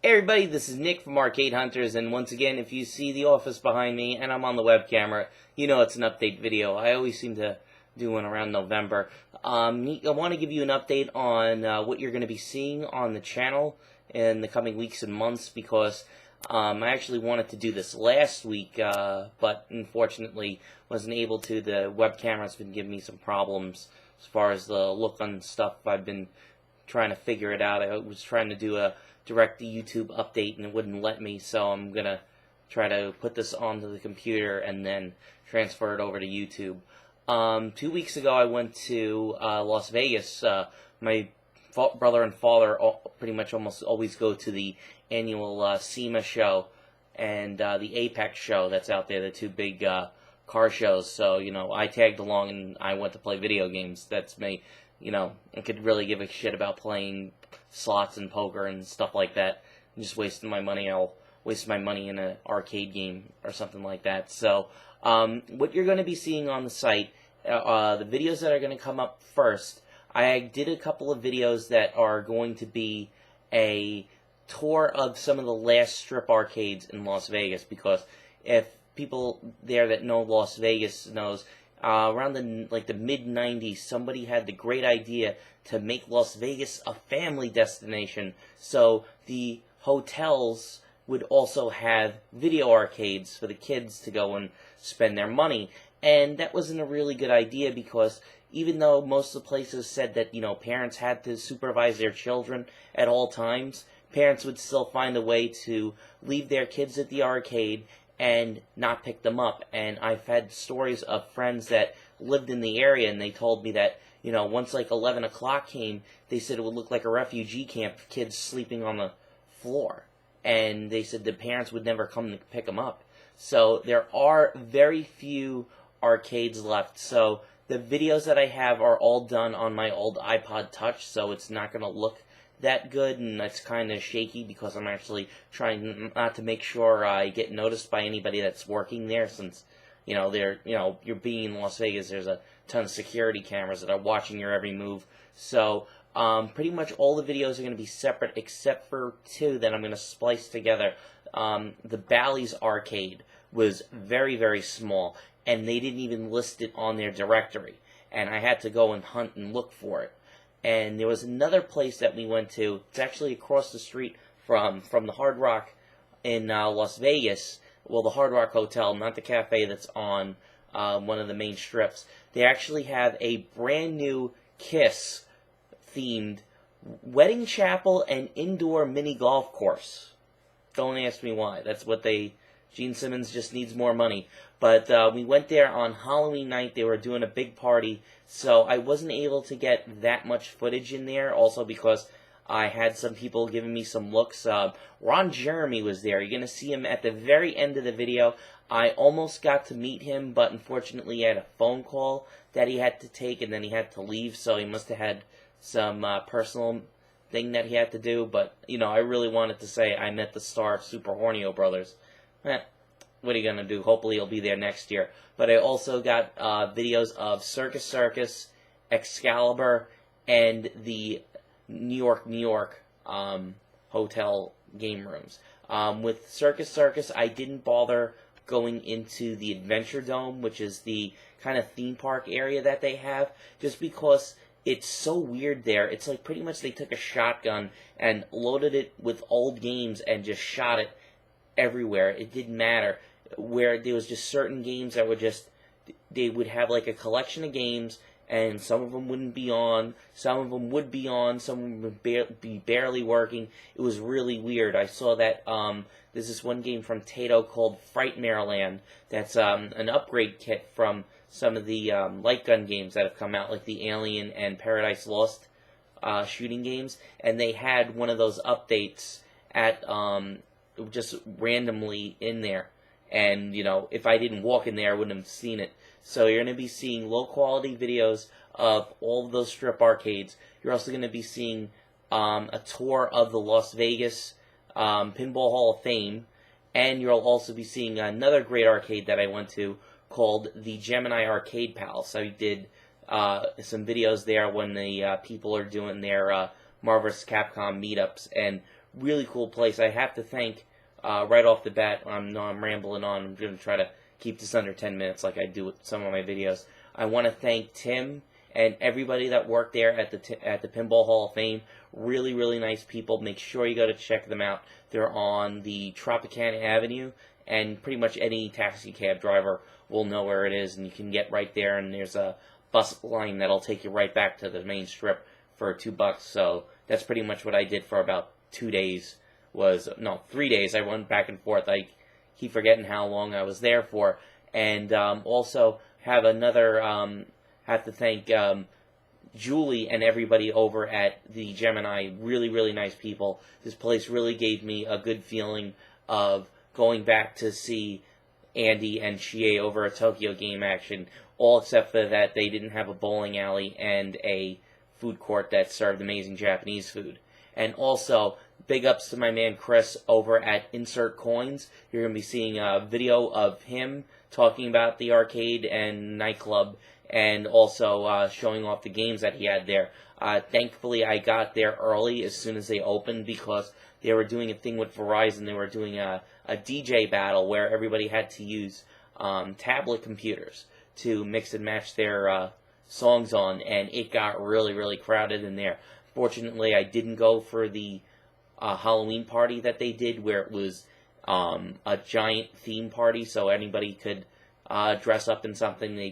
Hey everybody, this is Nick from Arcade Hunters, and once again, if you see the office behind me and I'm on the web camera, you know it's an update video. I always seem to do one around November. I want to give you an update on what you're going to be seeing on the channel in the coming weeks and months, because I actually wanted to do this last week, but unfortunately wasn't able to. The web camera's been giving me some problems as far as the look on stuff. I've been trying to figure it out. I was trying to do a direct YouTube update and it wouldn't let me, so I'm gonna try to put this onto the computer and then transfer it over to YouTube. 2 weeks ago I went to Las Vegas. My brother and father pretty much almost always go to the annual SEMA show and the Apex show that's out there, the two big car shows. So, I tagged along and I went to play video games. That's me. I could really give a shit about playing slots and poker and stuff like that. I'm just wasting my money. I'll waste my money in an arcade game or something like that. So, what you're going to be seeing on the site, the videos that are going to come up first, I did a couple of videos that are going to be a tour of some of the last strip arcades in Las Vegas, because if people there that know Las Vegas knows, around the mid-90s, somebody had the great idea to make Las Vegas a family destination. So the hotels would also have video arcades for the kids to go and spend their money. And that wasn't a really good idea, because even though most of the places said that, parents had to supervise their children at all times, parents would still find a way to leave their kids at the arcade and not pick them up. And I've had stories of friends that lived in the area, and they told me that, once 11 o'clock came, they said it would look like a refugee camp, kids sleeping on the floor. And they said the parents would never come to pick them up. So there are very few arcades left. So the videos that I have are all done on my old iPod Touch, so it's not going to look that good, and it's kind of shaky because I'm actually trying not to make sure I get noticed by anybody that's working there, since you're being in Las Vegas. There's a ton of security cameras that are watching your every move. So pretty much all the videos are going to be separate, except for two that I'm going to splice together. The Bally's arcade was very, very small, and they didn't even list it on their directory, and I had to go and hunt and look for it. And there was another place that we went to. It's actually across the street from the Hard Rock in Las Vegas. Well, the Hard Rock Hotel, not the cafe that's on one of the main strips. They actually have a brand new Kiss-themed wedding chapel and indoor mini golf course. Don't ask me why. That's what Gene Simmons just needs more money. But we went there on Halloween night. They were doing a big party, so I wasn't able to get that much footage in there, also because I had some people giving me some looks. Ron Jeremy was there. You're going to see him at the very end of the video. I almost got to meet him, but unfortunately he had a phone call that he had to take, and then he had to leave, so he must have had some personal thing that he had to do. But, I really wanted to say I met the star of Super Hornio Brothers. What are you going to do? Hopefully he'll be there next year. But I also got videos of Circus Circus, Excalibur, and the New York hotel game rooms. With Circus Circus, I didn't bother going into the Adventure Dome, which is the kind of theme park area that they have, just because it's so weird there. It's like pretty much they took a shotgun and loaded it with old games and just shot it everywhere. It didn't matter. Where there was just certain games that were just, they would have like a collection of games, and some of them wouldn't be on, some of them would be on, some of them would be barely working. It was really weird. I saw that there's this one game from Taito called Frightmare Land that's an upgrade kit from some of the light gun games that have come out, like the Alien and Paradise Lost shooting games, and they had one of those updates at just randomly in there. And, if I didn't walk in there, I wouldn't have seen it. So you're going to be seeing low-quality videos of all of those strip arcades. You're also going to be seeing a tour of the Las Vegas Pinball Hall of Fame. And you'll also be seeing another great arcade that I went to called the Gemini Arcade Palace. I did some videos there when the people are doing their Marvelous Capcom meetups, and really cool place. I have to thank, right off the bat, I'm rambling on, I'm going to try to keep this under 10 minutes like I do with some of my videos. I want to thank Tim and everybody that worked there at the Pinball Hall of Fame. Really, really nice people. Make sure you go to check them out. They're on the Tropicana Avenue, and pretty much any taxi cab driver will know where it is, and you can get right there, and there's a bus line that'll take you right back to the main strip for $2. So that's pretty much what I did for about 2 days. 3 days. I went back and forth. I keep forgetting how long I was there for. And also have have to thank Julie and everybody over at the Gemini. Really, really nice people. This place really gave me a good feeling of going back to see Andy and Chie over a Tokyo Game action, all except for that they didn't have a bowling alley and a food court that served amazing Japanese food. And also, big ups to my man Chris over at Insert Coins. You're going to be seeing a video of him talking about the arcade and nightclub, and also showing off the games that he had there. Thankfully, I got there early as soon as they opened, because they were doing a thing with Verizon. They were doing a DJ battle where everybody had to use tablet computers to mix and match their songs on, and it got really, really crowded in there. Fortunately, I didn't go for the Halloween party that they did, where it was a giant theme party, so anybody could dress up in something. They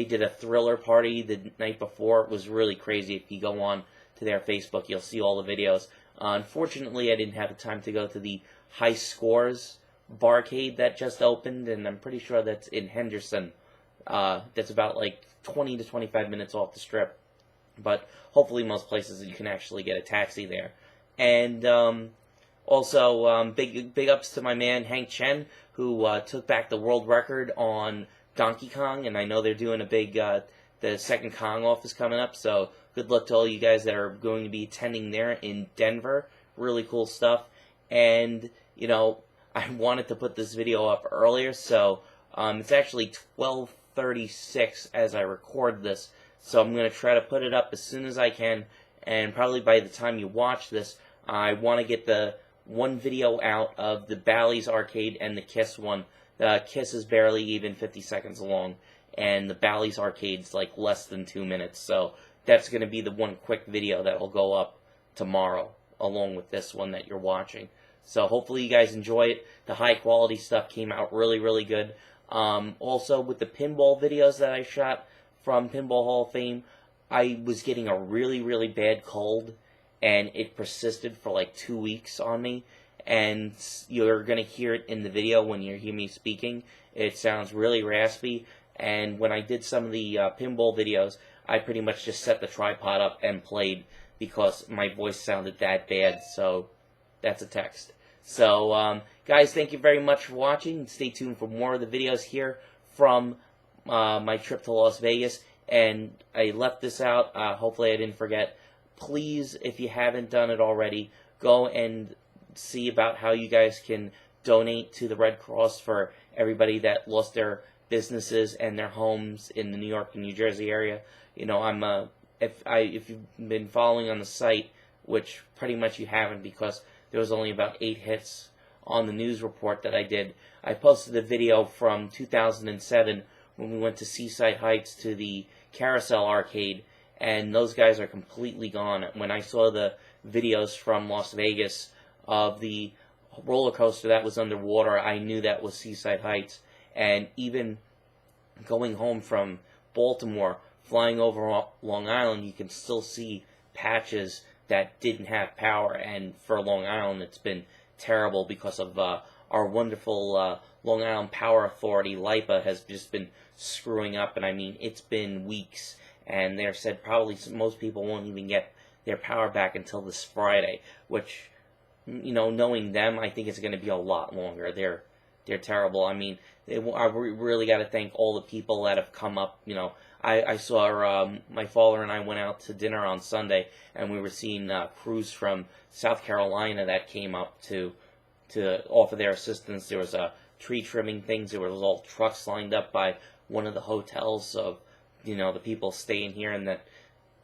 did a Thriller party the night before. It was really crazy. If you go on to their Facebook, you'll see all the videos. Unfortunately, I didn't have the time to go to the High Scores barcade that just opened, and I'm pretty sure that's in Henderson. That's about like 20 to 25 minutes off the strip. But hopefully most places you can actually get a taxi there. And also, big ups to my man Hank Chen, who took back the world record on Donkey Kong, and I know they're doing a big, the second Kong off is coming up, so good luck to all you guys that are going to be attending there in Denver. Really cool stuff. And, you know, I wanted to put this video up earlier, so it's actually 12:36 as I record this, so I'm going to try to put it up as soon as I can, and probably by the time you watch this, I want to get the one video out of the Bally's Arcade and the Kiss one. The Kiss is barely even 50 seconds long, and the Bally's Arcade's like less than 2 minutes, so that's going to be the one quick video that will go up tomorrow, along with this one that you're watching. So hopefully you guys enjoy it. The high quality stuff came out really, really good. Also, with the pinball videos that I shot from Pinball Hall of Fame, I was getting a really, really bad cold, and it persisted for like 2 weeks on me. And you're going to hear it in the video when you hear me speaking. It sounds really raspy, and when I did some of the pinball videos, I pretty much just set the tripod up and played because my voice sounded that bad, so that's a text. So, guys, thank you very much for watching. Stay tuned for more of the videos here from my trip to Las Vegas. And I left this out. Hopefully I didn't forget. Please, if you haven't done it already, go and see about how you guys can donate to the Red Cross for everybody that lost their businesses and their homes in the New York and New Jersey area. You know, if you've been following on the site, which pretty much you haven't because there was only about 8 hits on the news report that I did. I posted a video from 2007 when we went to Seaside Heights to the Carousel Arcade, and those guys are completely gone. When I saw the videos from Las Vegas of the roller coaster that was underwater, I knew that was Seaside Heights. And even going home from Baltimore, flying over Long Island, you can still see patches that didn't have power, and for Long Island it's been terrible because of our wonderful Long Island Power Authority. LIPA has just been screwing up, and I mean, it's been weeks, and they're said probably most people won't even get their power back until this Friday, which, you know, knowing them, I think it's going to be a lot longer. They're terrible. I mean, I really got to thank all the people that have come up. You know, I saw my father and I went out to dinner on Sunday, and we were seeing crews from South Carolina that came up to offer their assistance. There was tree trimming things. There was all trucks lined up by one of the hotels of, you know, the people staying here, and that,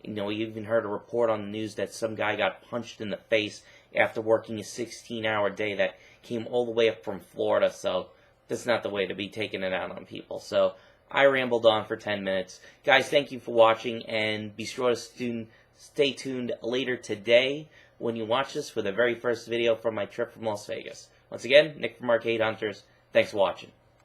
you know, we even heard a report on the news that some guy got punched in the face after working a 16-hour day that came all the way up from Florida, so that's not the way to be taking it out on people. So I rambled on for 10 minutes. Guys, thank you for watching, and be sure to stay tuned later today when you watch this for the very first video from my trip from Las Vegas. Once again, Nick from Arcade Hunters. Thanks for watching.